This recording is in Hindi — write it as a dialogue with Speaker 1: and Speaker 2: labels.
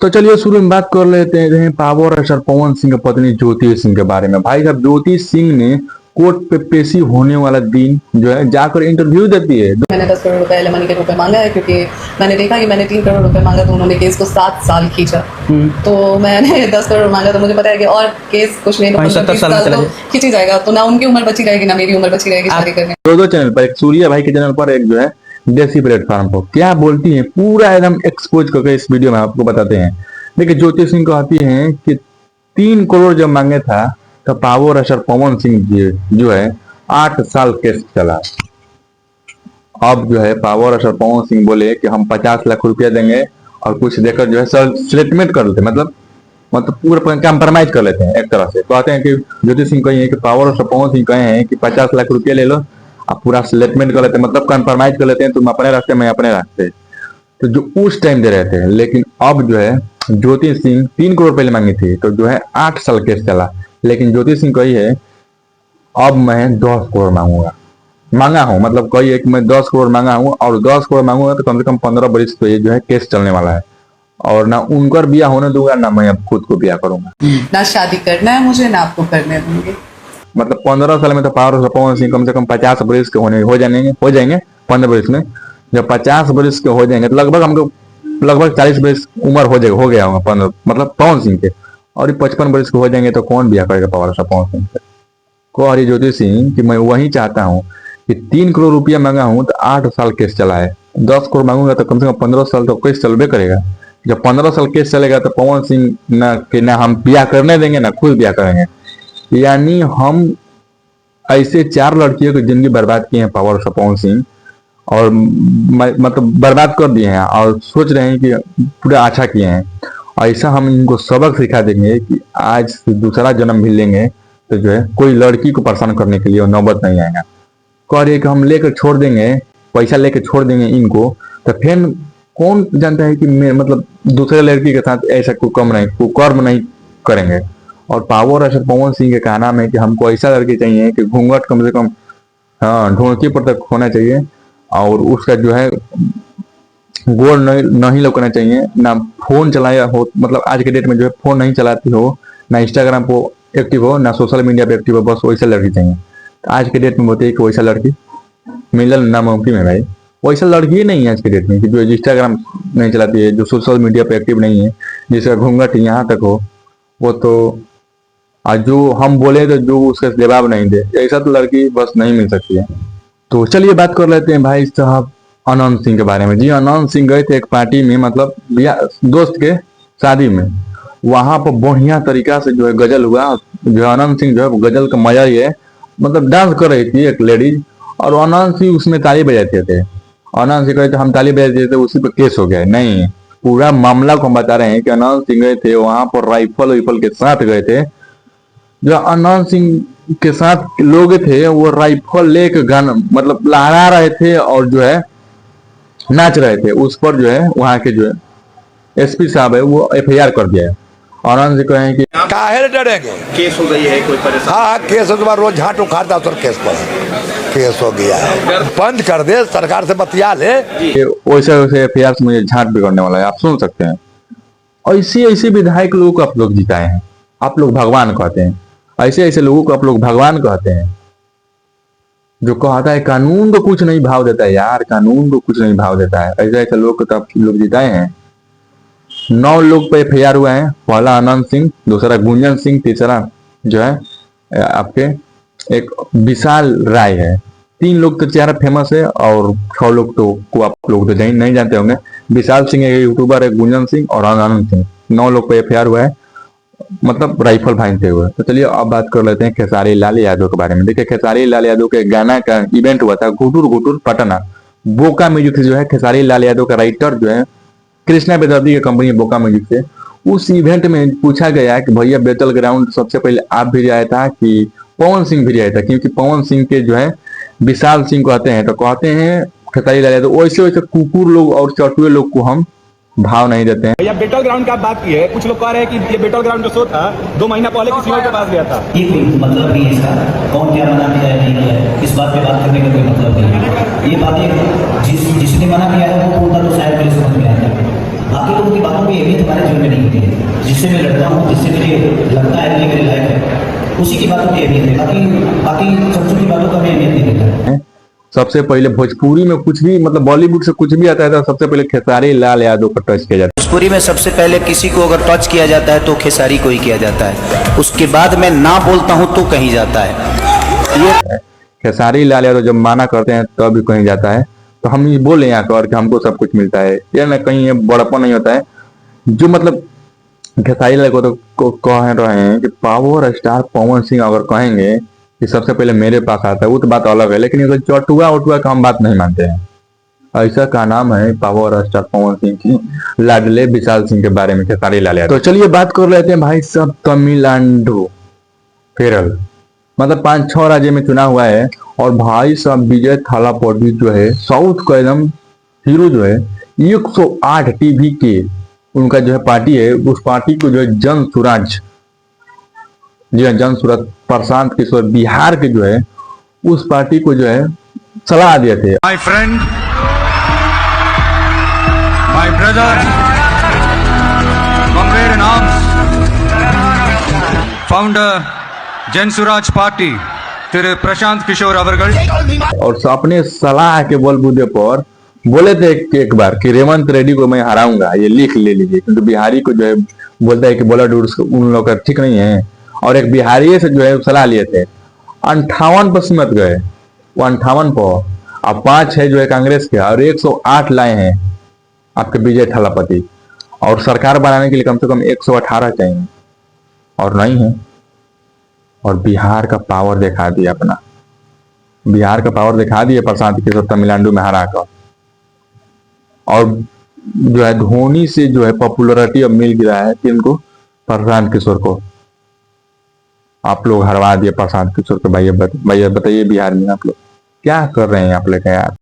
Speaker 1: तो चलिए शुरू में बात कर लेते हैं पावर स्टार पवन सिंह की पत्नी ज्योति सिंह के बारे में। भाई साहब, ज्योति सिंह ने कोर्ट पे पेशी होने वाला दिन जो है जाकर इंटरव्यू देती है।
Speaker 2: मैंने 10 करोड़ रुपए एलिमनी के रूप में मांगा है, क्योंकि मैंने देखा कि मैंने 3 करोड़ रुपए मांगा तो उन्होंने केस को 7 साल खींचा। तो मैंने 10 करोड़ मांगा तो मुझे पता है कि और केस कुछ नहीं, 70 साल तो खींची जाएगा। तो ना उनकी उम्र बची रहेगी ना मेरी उम्र बची रहेगी शादी करने।
Speaker 1: दो चैनल पर, एक सूर्या भाई के चैनल पर, एक जो है देसी प्लेटफॉर्म पर, क्या बोलती है पूरा एकदम एक्सपोज करके इस वीडियो में आपको बताते हैं। देखिए, ज्योति सिंह कहती हैं कि 3 करोड़ जब मांगे था तो पावर स्टार पवन सिंह जी जो है 8 साल केस चला। अब जो है पावर स्टार पवन सिंह बोले कि हम 50 लाख रुपया देंगे और कुछ देकर जो है सेटलमेंट कर लेते, मतलब पूरा कंप्रोमाइज कर लेते हैं एक तरह से। कहते हैं कि ज्योति सिंह कही है कि पावर स्टार पवन सिंह कहे हैं कि 50 लाख रुपया ले लो, आप पूरा सेटलमेंट कर लेते हैं, मतलब कंप्रोमाइज कर लेते हैं, तुम अपने रास्ते मैं अपने रास्ते। तो जो उस टाइम दे रहे थे, लेकिन अब जो है ज्योति सिंह 3 करोड़ पहले मांगी थी तो जो है 8 साल केस चला। लेकिन ज्योति सिंह कही है अब मैं 10 करोड़ मांगा हूं, मतलब कही है कि मैं 10 करोड़ मांगा हूं और 10 करोड़ मांगूंगा तो कम से कम 15 बरस तो ये जो है केस चलने वाला है, और ना उनका ब्याह होने दूंगा ना मैं अब खुद को ब्याह करूंगा।
Speaker 2: ना शादी करना है मुझे, ना आपको करने दूंगी।
Speaker 1: मतलब 15 साल में तो पावर पवन सिंह कम से कम 50 बरस के हो जाएंगे 15 बरस में। जब 50 बरस के हो जाएंगे तो लगभग हमको 40 बरस उम्र हो गया होगा 15, मतलब पवन सिंह के, और ये 55 बरस के हो जाएंगे तो कौन ब्याह करेगा पावर स्टार पवन सिंह से। को हरी ज्योति सिंह कि मैं वही चाहता हूँ कि 3 करोड़ रुपया मांगा हूँ तो 8 साल केस चला है, 10 करोड़ मांगूंगा तो कम से कम 15 साल तो केस चलबे करेगा। जब 15 साल केस चलेगा तो पवन सिंह ना हम ब्याह करने देंगे ना खुद ब्याह करेंगे। यानी हम ऐसे 4 लड़कियों की जिंदगी बर्बाद किए हैं पावर स्टार पवन सिंह, और मतलब बर्बाद कर दिए हैं और सोच रहे हैं कि पूरा अच्छा किए हैं। ऐसा हम इनको सबक सिखा देंगे कि आज से दूसरा जन्म भी लेंगे तो जो है कोई लड़की को परेशान करने के लिए नौबत नहीं आएगा। कह रहे कि हम लेकर छोड़ देंगे, पैसा लेकर छोड़ देंगे इनको, तो फिर कौन जानता है कि मतलब दूसरे लड़की के साथ ऐसा कोई कर्म नहीं करेंगे। और पावर स्टार पवन सिंह के कहना है कि हमको ऐसा लड़की चाहिए कि घूंघट कम से कम ढूंढती पर तक होना चाहिए, और उसका जो है गोल नहीं लौकना चाहिए, ना फोन चलाया हो, मतलब आज के डेट में जो है फोन नहीं चलाती हो, ना इंस्टाग्राम पे एक्टिव हो, ना सोशल मीडिया पे एक्टिव हो, बस वैसा लड़की चाहिए। तो आज के डेट में बोलते हैं कि वैसा लड़की मिलना नामुमकिन है भाई। वैसा लड़की ही नहीं है आज के डेट में कि जो इंस्टाग्राम नहीं चलाती है, जो सोशल मीडिया पे एक्टिव नहीं है, जिसका घूंघट यहाँ तक हो, वो तो आज जो हम बोले तो जो उसका जवाब नहीं दे, ऐसा तो लड़की बस नहीं मिल सकती है। तो चलिए बात कर लेते हैं भाई साहब अनंत सिंह के बारे में। जी, अनंत सिंह गए थे एक पार्टी में, मतलब दोस्त के शादी में, वहां पर बढ़िया तरीका से जो है गजल हुआ। जो अनंत सिंह जो है गजल का मजा ही है, मतलब डांस कर रही थी एक लेडीज और अनंत सिंह उसमें ताली बजाते थे। अनंत सिंह कहते हम ताली बजाते थे, उसी पर केस हो गया। नहीं, पूरा मामला को हम बता रहे हैं कि अनंत सिंह गए थे वहां पर राइफल के साथ गए थे। जो अनंत सिंह के साथ लोग थे वो राइफल लेके गाना मतलब लहरा रहे थे और जो है नाच रहे थे। उस पर जो है वहां के जो है एसपी साहब है वो FIR कर दिया है। अनंत सिंह कहें कि
Speaker 3: काहे डरेंगे,
Speaker 4: केस हो गई है कोई परेशान।
Speaker 3: हाँ केस हो गया, रोज झाट उखाड़ता सर केस पर केस हो गया है, बंद कर दे, सरकार से बतिया ले।
Speaker 1: वैसे वैसे FIR से मुझे झाट बिगड़ने वाला है, आप सुन सकते हैं। ऐसे ऐसे विधायक लोगों को आप लोग जिताए हैं, आप लोग भगवान कहते हैं। ऐसे ऐसे लोगों को आप लोग भगवान कहते हैं, जो कहता है कानून को कुछ नहीं भाव देता है। यार, कानून को कुछ नहीं भाव देता है। ऐसे ऐसे लोग को तो आप लोग जिताए हैं। 9 लोग पे FIR हुआ है, पहला अनंत सिंह, दूसरा गुंजन सिंह, तीसरा जो है आपके एक विशाल राय है। 3 लोग तो चेहरा फेमस है और 6 लोग तो को आप लोग तो नहीं जानते होंगे। विशाल सिंह एक यूट्यूबर है, गुंजन सिंह और अनंत सिंह, 9 लोग पे FIR हुआ है, मतलब राइफल भांजते हुए। तो चलिए अब बात कर लेते हैं खेसारी लाल यादव के बारे में। देखिए, खेसारी लाल यादव के गाना का इवेंट हुआ था घुटुर घुटुर पटना। बोका म्यूजिक से जो है खेसारी लाल यादव का राइटर जो है कृष्णा बेदर्दी की कंपनी बोका म्यूजिक से, उस इवेंट में पूछा गया कि भैया बैटल ग्राउंड सबसे पहले आप भी आया था कि पवन सिंह भी आया था, क्योंकि पवन सिंह के जो है विशाल सिंह कहते हैं, तो कहते हैं खेसारी लाल यादव वैसे वैसे कुकुर लोग और चटुए लोग को हम भाव नहीं देते हैं।
Speaker 4: भैया बैटल ग्राउंड का बात की है, कुछ लोग कह रहे हैं कि ये बैटल ग्राउंड जो शो था 2 महीना पहले किसी और के पास गया था।
Speaker 5: ये कोई मतलब नहीं है इसका, कौन क्या मना किया है नहीं किया है, इस बात पे बात करने का कोई मतलब नहीं है। ये बातें जिसने मना किया है वो बोलता तो शायद मेरे समझ में आता है। बाकी बाकी लोगों की बातों की अहमियत हमारे जीवन में नहीं होती है। जिससे मैं लड़ता हूँ, जिससे मुझे लगता है कि ये मेरे लायक है, उसी की बातों की अहमियत है। बाकी सबसे की बातों का मैं अहमियत नहीं देता।
Speaker 1: सबसे पहले भोजपुरी में कुछ भी मतलब बॉलीवुड से कुछ भी आता है तो सबसे पहले खेसारी लाल यादव को टच किया जाता
Speaker 5: भोजपुरी में सबसे पहले किसी को अगर टच किया जाता है तो खेसारी को ही किया जाता है। उसके बाद मैं ना बोलता हूं तो कहीं जाता है।
Speaker 1: है। खेसारी लाल यादव जब माना करते हैं तब भी कहीं जाता है। तो हम ये बोले यहाँ कर कि हमको सब कुछ मिलता है, या ना कहीं ये बड़प्पन नहीं होता है। जो मतलब खेसारी लाल को तो कह रहे हैं कि पावर स्टार पवन सिंह अगर कहेंगे कि सबसे पहले मेरे पास आता है वो तो बात अलग है, लेकिन ये चटुआ उटुआ का हम बात नहीं मानते हैं। ऐसा का नाम है पावर स्टार पवन सिंह की लाडले विशाल सिंह के बारे में खेसारी लाल यादव। तो चलिए बात कर लेते हैं भाई सब तमिलनाडु केरल, मतलब 5-6 राज्य में चुनाव हुआ है। और भाई साहब विजय थालापति जो है साउथ का एकदम हीरो जो है 108 टीवी के उनका जो है पार्टी है, उस पार्टी को जो है जन स्वराज, जी हाँ जन स्वराज प्रशांत किशोर बिहार के जो है उस पार्टी को जो है सलाह दिए थे।
Speaker 6: My friend, my brother, comrade in arms, founder जन स्वराज पार्टी तेरे प्रशांत किशोर अवरगढ़।
Speaker 1: और अपने सलाह के बलबूते पर बोले थे एक बार कि रेवंत रेड्डी को मैं हराऊंगा, ये लिख ले लीजिए, क्योंकि बिहारी को जो है बोलता है कि ब्लड उन लोग का ठीक नहीं है। और एक बिहारी से जो है सलाह लिए थे 58 पर सीमित गए, वो 58 पर, अब 5 है जो है कांग्रेस के, और 108 लाए हैं आपके विजय थालापति। और सरकार बनाने के लिए कम से कम 118 चाहिए, और नहीं है। और बिहार का पावर दिखा दिया अपना, बिहार का पावर दिखा दिया प्रशांत किशोर तमिलनाडु में हरा कर। और जो है धोनी से जो है पॉपुलरिटी अब मिल गया है कि इनको प्रशांत किशोर को आप लोग हरवा दिए। प्रशांत किशोर को भाई बताइए बिहार में आप लोग क्या कर रहे हैं आप लोग यार।